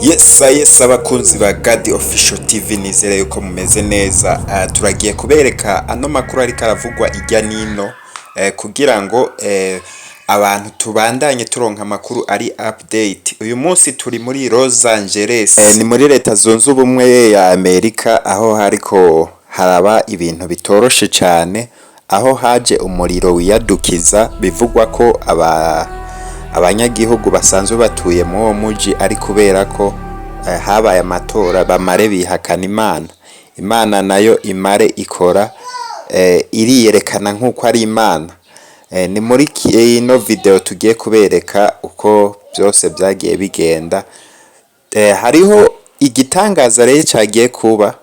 Yes abakunzi ba God Official TV nizere yuko mumeze neza. Turagiye kubereka ano makuru ariko aravugwa ijya nino kugira ngo abantu tubandanye turonka amakuru ari update. Uyu munsi turi muri Los Angeles, ni muri leta zunze ubumwe ya Amerika, aho hariko haraba ibintu bitoroshe cyane, aho haje umuriro wiyadukiza. Bivugwa ko abanyagihugu basanzwe batuye mu uwo muji ari kubera ko habaye amatora bamare bihakana Imana nayo imare ikora iriyerekana nk'uko ari Imana. Ni muri ino video tugiye kubereka uko byose byagiye bigenda. Hariho igitangaza rero cyagiye kuba.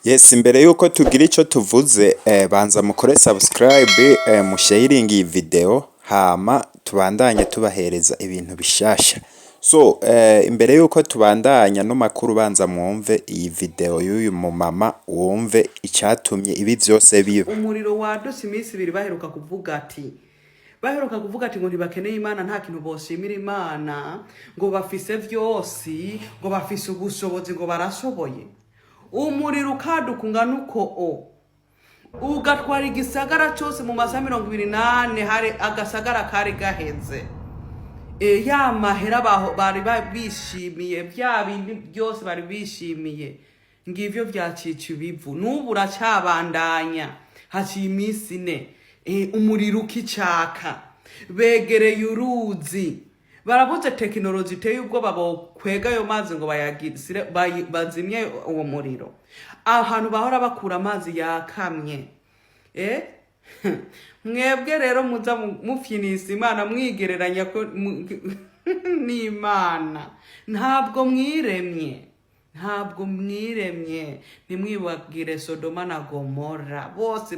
Yes, imbere yuko tugira ico tuvuze, banza mukore subscribe, musharing iyi video, hama tubandanye tubahereza ibintu bishasha. So imbere yuko tubandanya no makuru, banza mwumve iyi video y'uyu mama, wumve icatumye ibi vyose biba. Umuriro wadose iminsi ibiri baheruka kuvuga ati ngo ntibakeneye Imana, nta kintu boshimira Imana, ngo bafise vyose, ngo bafise ubushobozi, ngo barashoboye. Umuriro ukadukunga nuko ugatwara igisagara cyose mu masaha 28, hari agasagara kari gaheze. Ya mahera bari bishimiye, bya bindi byose bari bishimiye, ngivyo byacica ibivu. N'ubu uracyabandanya, haciye iminsi 4, umuriro ukicaka, begereye uruzi. Barabuze tekinoloji iteye ubwoba kwega ayo mazi ngo bayagisire bazimye uwo muriro. Ahantu bahora bakura amazi yakamye. Mwebwe rero muza mufyinisa Imana, mwigereranya ko ni Imana. Ntabwo mwiremye. Nimwibagire Sodoma na Gomora, bose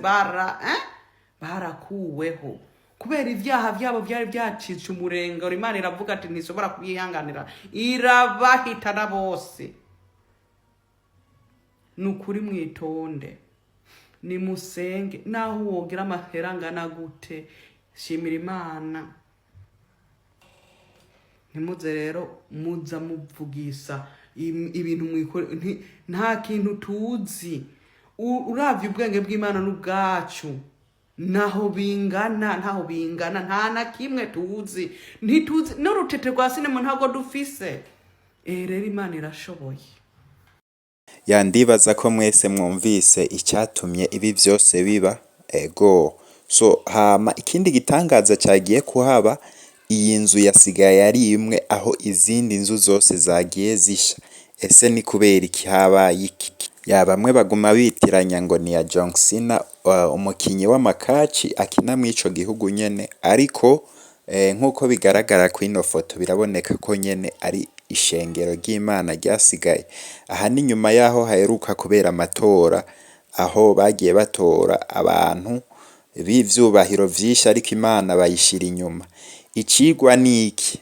barakuweho kubera ivyaha byabo byari byacica umurenga. Imana iravuga ati ntisobora kubihanganira, irabahitana bose. Nukuri mwitonde, ni musenge, naho wogira amahera ngana gute, shimira Imana. Ntimuze rero muza muvugisa ibintu mwikore, nta kintu tuzi. Uravye ubwenge bw'Imana n'ubwacu ntaho bingana, nta na kimwe tuzi. Ntituzi n'urutete rwa sinema ntago dufise. Rero Imana irashoboye. Yandibaza ko mwese mwumvise icyatumye ibi byose biba. So hama ikindi gitangaza cyagiye kuhaba, iyi nzu yasigaye ari imwe aho izindi nzu zose zagiye zisha. Ese ni kubera iki habaye iki? Bamwe baguma bitiranya ngo ni ya John Cena, umukinyi w'amakaci akina mu ico gihugu nyene, ariko nkuko bigaragara ku ino foto biraboneka ko nyene ari ishengero ry'Imana ryasigaye. Aha ni nyuma yaho haheruka kubera amatora, aho bagiye batora abantu b'ivyubahiro vyinshi, ariko Imana bayishira inyuma. Icigwa ni iki?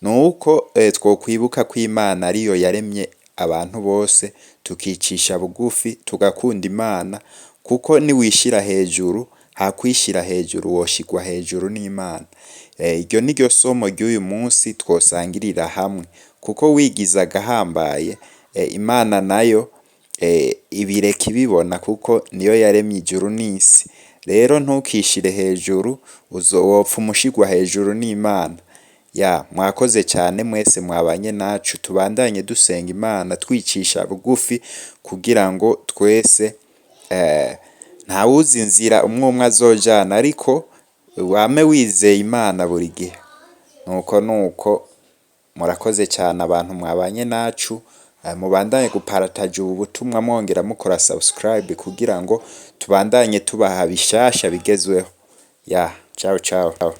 Nuko twokwibuka ko Imana ariyo yaremye abantu bose, tukicisha bugufi, tugakunda Imana, kuko ni wishira hejuru, hakwishira hejuru woshigwa hejuru n'Imana. Iryo ni ryo somo ry'uyu munsi twosangirira hamwe, kuko wigiza gahambaye, Imana nayo ibireka ibibona, kuko niyo yaremye ijuru n'isi. Rero ntukishire hejuru, uzowopfa umushigwa hejuru n'Imana. Mwakoze cyane mwese mwabanye nacu, tubandanye dusenga Imana twicisha bugufi, kugira ngo twese ntawuzi inzira umwe azojana, ariko wame wizeye Imana buri gihe. Nuko murakoze cyane abantu mwabanye nacu, mubandanye guparataje ubu butumwa, mwongera mukora subscribe kugira ngo tubandanye tubaha bishasha bigezweho. Ciao.